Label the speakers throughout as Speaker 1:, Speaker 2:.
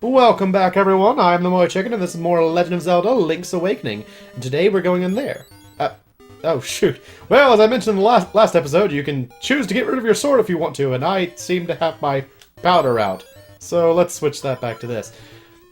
Speaker 1: Welcome back, everyone. I'm the MoeChicken, and this is more Legend of Zelda: Link's Awakening. And today we're going in there. Oh shoot. Well, as I mentioned in the last episode, you can choose to get rid of your sword if you want to, and I seem to have my powder out. So let's switch that back to this.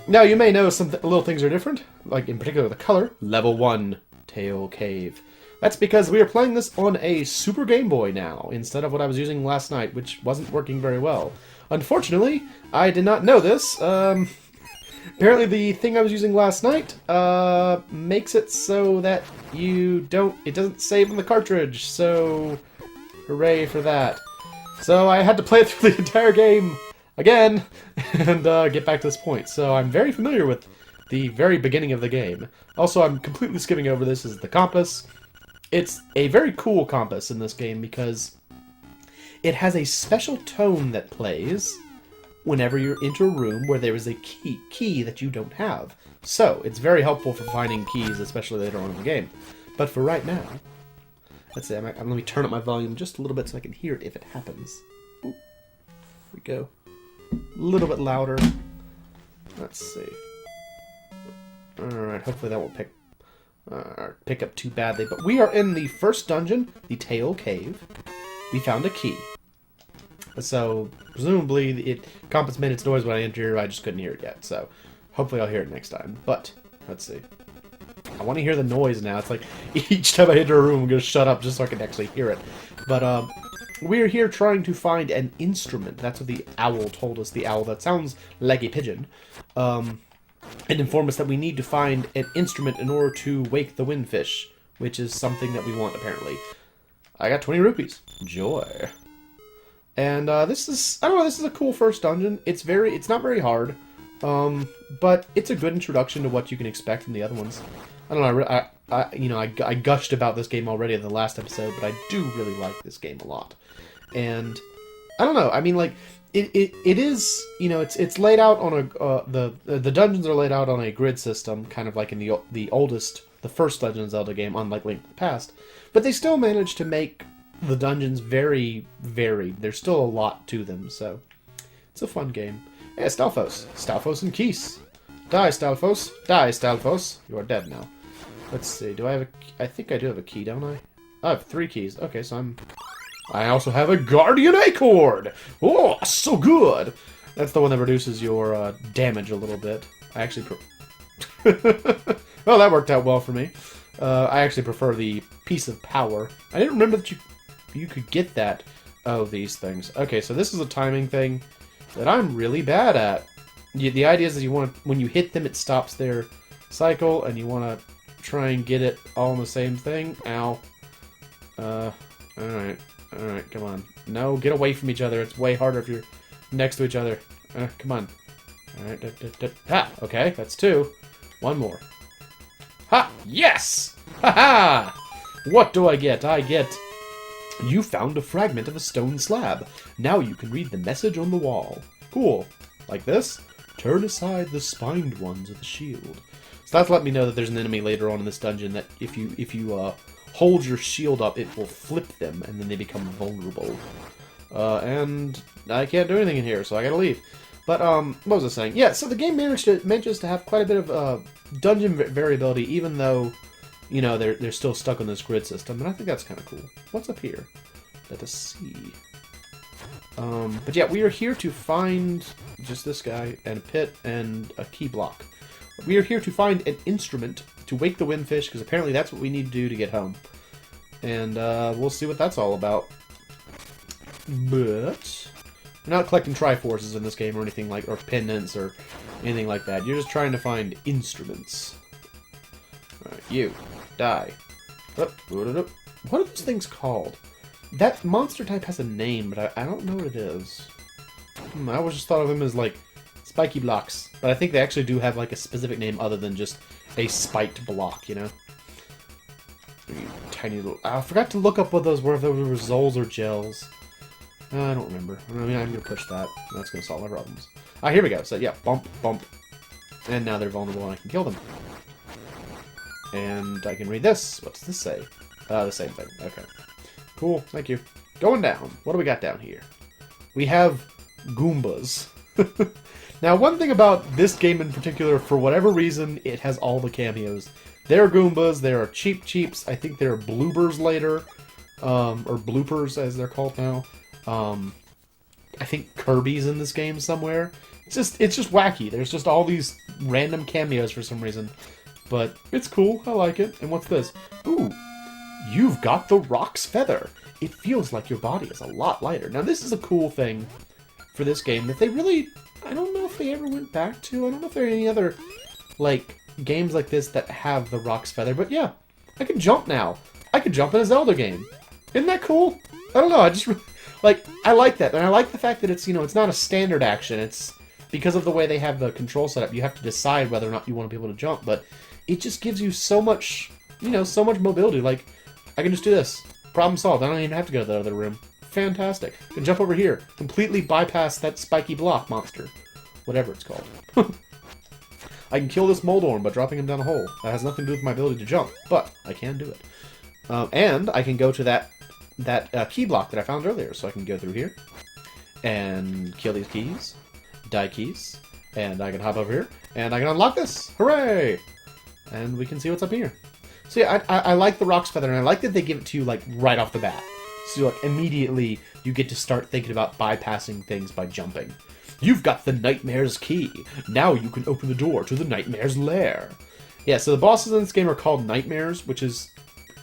Speaker 1: Now, you may know some little things are different, like in particular the color. Level 1, Tail Cave. That's because we are playing this on a Super Game Boy now, instead of what I was using last night, which wasn't working very well. Unfortunately, I did not know this. Apparently the thing I was using last night makes it so that it doesn't save in the cartridge, so hooray for that. So I had to play through the entire game again and get back to this point. So I'm very familiar with the very beginning of the game. Also, I'm completely skipping over this, is the compass. It's a very cool compass in this game because it has a special tone that plays whenever you're into a room where there is a key that you don't have. So, it's very helpful for finding keys, especially later on in the game. But for right now, let's see, let me turn up my volume just a little bit so I can hear it if it happens. Ooh, here we go. A little bit louder. Let's see. Alright, hopefully that won't pick up too badly. But we are in the first dungeon, the Tail Cave. We found a key. So, presumably, the compass made its noise when I entered here, I just couldn't hear it yet. So, hopefully I'll hear it next time. But, let's see. I want to hear the noise now. It's like, each time I enter a room, I'm going to shut up just so I can actually hear it. But, we're here trying to find an instrument. That's what the owl told us. The owl that sounds like a pigeon. And informed us that we need to find an instrument in order to wake the windfish, which is something that we want, apparently. I got 20 rupees. Joy. And this is a cool first dungeon. It's not very hard, but it's a good introduction to what you can expect from the other ones. I don't know, I gushed about this game already in the last episode, but I do really like this game a lot. And I don't know, I mean, like, it is, you know, it's laid out on a the dungeons are laid out on a grid system, kind of like in the first Legend of Zelda game, unlike Link to the Past. But they still managed to make the dungeons very varied. There's still a lot to them, so it's a fun game. Yeah, Stalfos. Stalfos and Keys. Die, Stalfos. Die, Stalfos. You are dead now. Let's see. Do I have I think I do have a key, don't I? I have 3 keys. Okay, so I also have a Guardian Acord! Oh, so good! That's the one that reduces your damage a little bit. I actually well, that worked out well for me. I actually prefer the Piece of Power. I didn't remember that you could get that. Oh, these things. Okay, so this is a timing thing that I'm really bad at. The idea is that when you hit them, it stops their cycle, and you want to try and get it all in the same thing. Ow. Alright, come on. No, get away from each other. It's way harder if you're next to each other. Come on. Alright, ha! Okay, that's 2. 1 more. Ha! Yes! Ha ha! What do I get? I get... You found a fragment of a stone slab. Now you can read the message on the wall. Cool. Like this? Turn aside the spined ones of the shield. So that's let me know that there's an enemy later on in this dungeon that if you hold your shield up, it will flip them, and then they become vulnerable. And I can't do anything in here, so I gotta leave. But, what was I saying? Yeah, so the game manages to have quite a bit of dungeon variability, even though, you know, they're still stuck on this grid system, and I think that's kind of cool. What's up here? Let us see. But yeah, we are here to find just this guy, and a pit, and a key block. We are here to find an instrument to wake the windfish, because apparently that's what we need to do to get home. And we'll see what that's all about. But you're not collecting Triforces in this game or anything like, or pendants or anything like that. You're just trying to find instruments. Alright, you. Die. What are those things called? That monster type has a name, but I don't know what it is. I always just thought of them as, like, spiky blocks. But I think they actually do have, like, a specific name other than just a spiked block, you know? Tiny little... I forgot to look up what those were, if they were Zols or Gels. I don't remember. I mean, I'm going to push that. That's going to solve my problems. Ah, here we go. So, yeah, bump, bump. And now they're vulnerable and I can kill them. And I can read this. What's this say? The same thing. Okay. Cool. Thank you. Going down. What do we got down here? We have Goombas. Now, one thing about this game in particular, for whatever reason, it has all the cameos. There are Goombas, there are Cheep Cheeps, I think there are Bloopers later, or Bloopers as they're called now. I think Kirby's in this game somewhere. It's just wacky. There's just all these random cameos for some reason. But it's cool, I like it. And what's this? Ooh, you've got the Rock's Feather. It feels like your body is a lot lighter. Now this is a cool thing for this game that they really... I don't know if they ever went back to. I don't know if there are any other, like, games like this that have the Rock's Feather. But yeah, I can jump now. I can jump in a Zelda game. Isn't that cool? I don't know, I just... Like, I like that. And I like the fact that it's, you know, it's not a standard action. It's... Because of the way they have the control set up, you have to decide whether or not you want to be able to jump. But it just gives you so much, you know, so much mobility. Like, I can just do this. Problem solved. I don't even have to go to the other room. Fantastic. I can jump over here. Completely bypass that spiky block monster. Whatever it's called. I can kill this Moldorm by dropping him down a hole. That has nothing to do with my ability to jump, but I can do it. And I can go to that key block that I found earlier. So I can go through here and kill these keys. Die keys. And I can hop over here. And I can unlock this. Hooray! And we can see what's up here. So yeah, I like the Rock's Feather, and I like that they give it to you, like, right off the bat. So, like, immediately you get to start thinking about bypassing things by jumping. You've got the Nightmare's key. Now you can open the door to the Nightmare's lair. Yeah, so the bosses in this game are called Nightmares, which is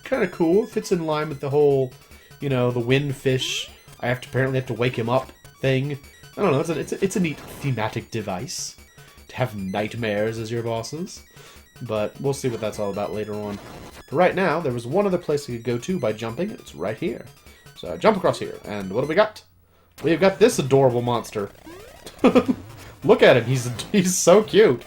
Speaker 1: kind of cool. It fits in line with the whole, you know, the windfish, apparently have to wake him up thing. I don't know, it's a neat thematic device to have nightmares as your bosses. But we'll see what that's all about later on. But right now, there was one other place we could go to by jumping, and it's right here. So I jump across here, and what do we got? We've got this adorable monster. Look at him, he's so cute.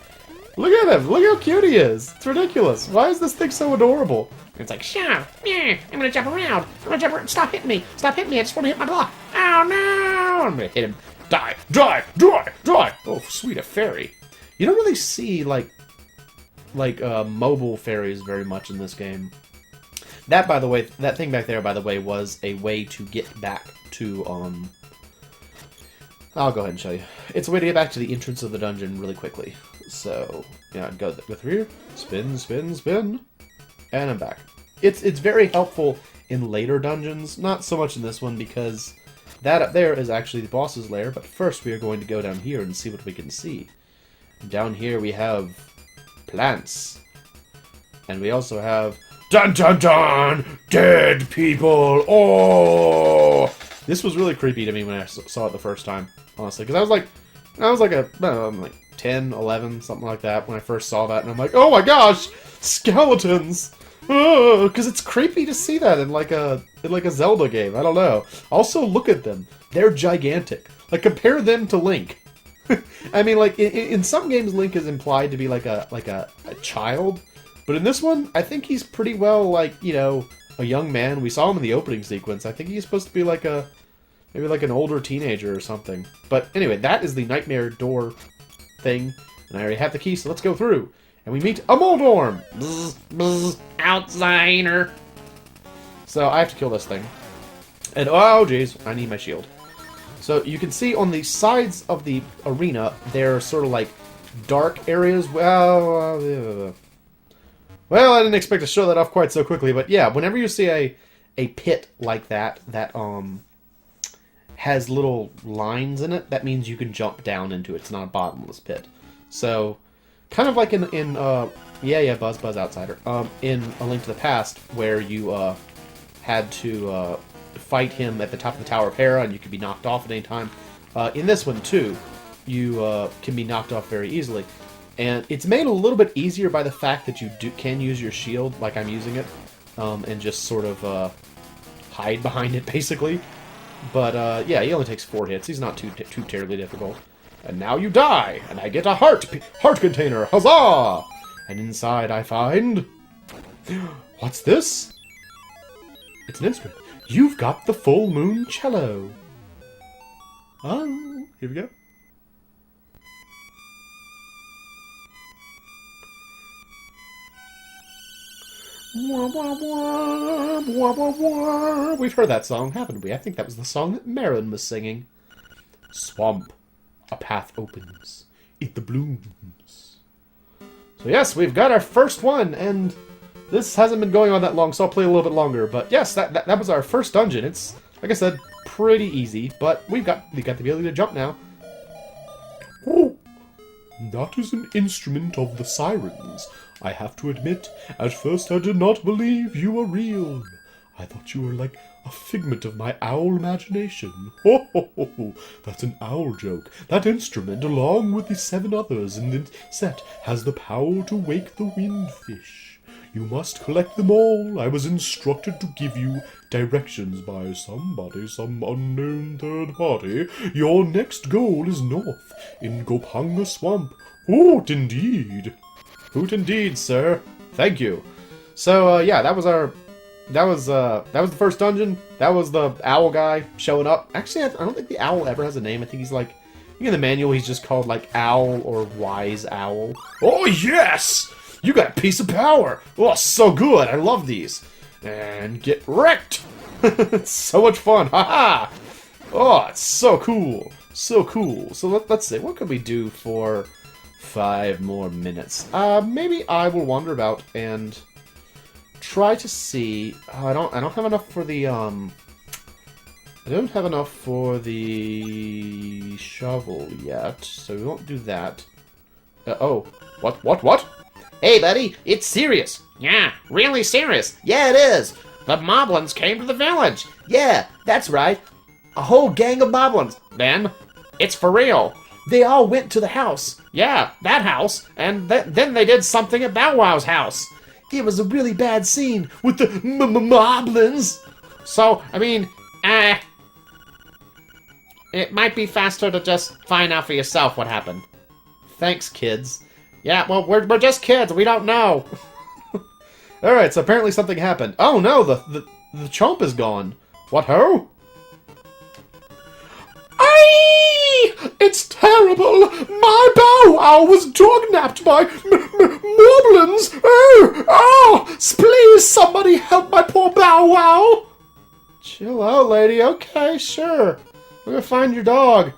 Speaker 1: Look at him, look how cute he is. It's ridiculous. Why is this thing so adorable?
Speaker 2: It's like, sure, yeah, I'm gonna jump around. I'm gonna jump around. Stop hitting me. Stop hitting me. I just want to hit my block. Oh, no.
Speaker 1: I'm gonna hit him. Die, die, die, die. Oh, sweet, a fairy. You don't really see, like mobile fairies very much in this game. That, by the way, that thing back there, by the way, was a way to get back to, I'll go ahead and show you. It's a way to get back to the entrance of the dungeon really quickly. So, yeah, go through here, spin, spin, spin, and I'm back. It's very helpful in later dungeons, not so much in this one, because that up there is actually the boss's lair, but first we are going to go down here and see what we can see. Down here we have plants. And we also have... Dun dun dun! Dead people! Oh! This was really creepy to me when I saw it the first time, honestly. Because I was like I don't know, like 10, 11, something like that when I first saw that. And I'm like, oh my gosh! Skeletons! Because it's creepy to see that in like a Zelda game. I don't know. Also, look at them. They're gigantic. Like, compare them to Link. I mean, like, in some games, Link is implied to be like a child, but in this one, I think he's pretty well, like, you know, a young man. We saw him in the opening sequence. I think he's supposed to be like maybe like an older teenager or something. But anyway, that is the nightmare door thing, and I already have the key, so let's go through. And we meet a Moldorm!
Speaker 2: Bzz, bzz, outsider.
Speaker 1: So I have to kill this thing. And, oh jeez, I need my shield. So you can see on the sides of the arena, there are sort of like dark areas. Well, I didn't expect to show that off quite so quickly, but yeah, whenever you see a pit like that has little lines in it, that means you can jump down into it. It's not a bottomless pit. So, kind of like in Buzz Outsider, in A Link to the Past, where you had to fight him at the top of the Tower of Hera, and you could be knocked off at any time. In this one, too, you can be knocked off very easily. And it's made a little bit easier by the fact that you can use your shield, like I'm using it, and just sort of hide behind it, basically. But, yeah, he only takes 4 hits. He's not too terribly difficult. And now you die, and I get a heart container. Huzzah! And inside I find... What's this? It's an instrument. You've got the full moon cello. Oh, here we go. We've heard that song, haven't we? I think that was the song that Marin was singing. Swamp. a path opens. It the blooms. So yes, we've got our first one, and this hasn't been going on that long, so I'll play a little bit longer. But yes, that was our first dungeon. It's, like I said, pretty easy, but we got the ability to jump now. Oh, that is an instrument of the sirens. I have to admit, at first I did not believe you were real. I thought you were like a figment of my owl imagination. Ho ho ho ho! That's an owl joke. That instrument, along with the 7 others in the set, has the power to wake the windfish. You must collect them all. I was instructed to give you directions by somebody, some unknown third party. Your next goal is north, in Gopanga Swamp. Hoot indeed. Hoot indeed, sir. Thank you. So, yeah, that was the first dungeon. That was the owl guy showing up. Actually, I don't think the owl ever has a name. I think he's like, in the manual, he's just called like Owl or Wise Owl. Oh, yes! You got a piece of power! Oh, so good! I love these. And get wrecked! It's so much fun! Haha! Oh, it's so cool! So cool. So let's see, what could we do for 5 more minutes? Maybe I will wander about and try to see. I don't have enough for the I don't have enough for the shovel yet, so we won't do that. Oh, what?
Speaker 2: Hey, buddy, it's serious. Yeah, really serious.
Speaker 3: Yeah, it is.
Speaker 2: The moblins came to the village.
Speaker 3: Yeah, that's right. A whole gang of moblins.
Speaker 2: Then, it's for real.
Speaker 3: They all went to the house.
Speaker 2: Yeah, that house. And then they did something at Bow Wow's house.
Speaker 3: It was a really bad scene with the moblins.
Speaker 2: So, I mean, it might be faster to just find out for yourself what happened.
Speaker 1: Thanks, kids.
Speaker 2: Yeah, well, we're just kids. We don't know.
Speaker 1: Alright, so apparently something happened. Oh no, the chomp is gone. What ho?
Speaker 3: Aye! It's terrible! My Bow Wow was dog-napped by moblins! Oh! Please, somebody help my poor Bow Wow!
Speaker 1: Chill out, lady. Okay, sure. We're gonna find your dog.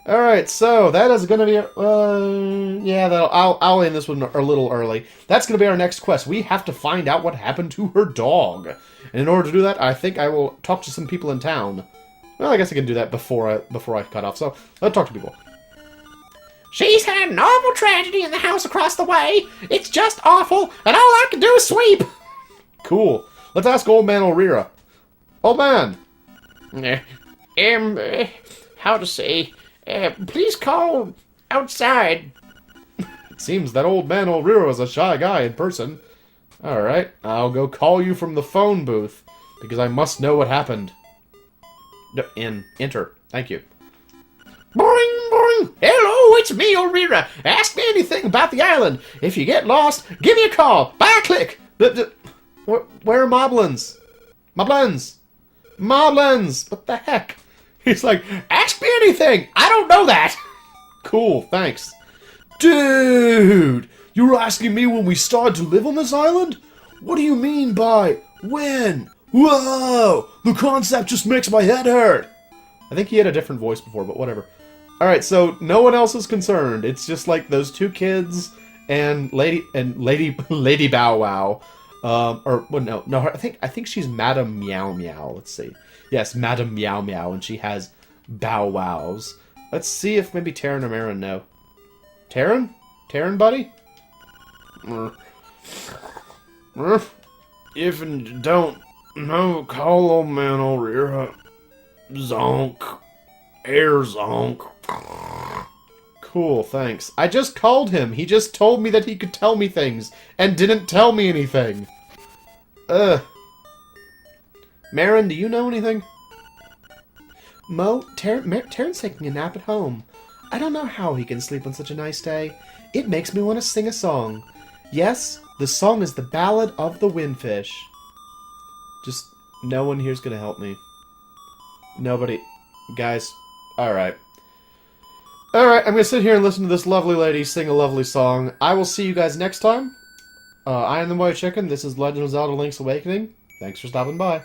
Speaker 1: Alright, so that is gonna be I'll end this one a little early. That's gonna be our next quest. We have to find out what happened to her dog. And in order to do that, I think I will talk to some people in town. Well, I guess I can do that before I cut off. So let's talk to people.
Speaker 2: She's had an awful tragedy in the house across the way. It's just awful, and all I can do is sweep.
Speaker 1: Cool. Let's ask Old Man Orira. Old man.
Speaker 2: How to say? Please call outside.
Speaker 1: It seems that Old Man Orira is a shy guy in person. Alright, I'll go call you from the phone booth, because I must know what happened. Enter. Thank you.
Speaker 2: Boing, boing. Hello, it's me, Orira. Ask me anything about the island. If you get lost, give me a call. Bye, click.
Speaker 1: Where are Moblins? Moblins! What the heck? He's like,
Speaker 2: Ask me anything. I don't know that.
Speaker 1: Cool, thanks. Dude! You were asking me when we started to live on this island? What do you mean by when? Whoa! The concept just makes my head hurt! I think he had a different voice before, but whatever. Alright, so no one else is concerned. It's just like those 2 kids and Lady Bow Wow. No, I think she's Madame Meow Meow. Let's see. Yes, Madame Meow Meow, and she has Bow Wows. Let's see if maybe Taryn or Marin know. Taryn? Taryn, buddy? If you don't know, call Old Man Orira. Zonk. Air zonk. Cool, thanks. I just called him. He just told me that he could tell me things, and didn't tell me anything. Marin, do you know anything? Taryn's taking a nap at home. I don't know how he can sleep on such a nice day. It makes me want to sing a song. Yes, the song is the Ballad of the Windfish. Just, no one here's gonna help me. Nobody. Guys, alright. Alright, I'm gonna sit here and listen to this lovely lady sing a lovely song. I will see you guys next time. I am the MoeChicken. This is Legend of Zelda Link's Awakening. Thanks for stopping by.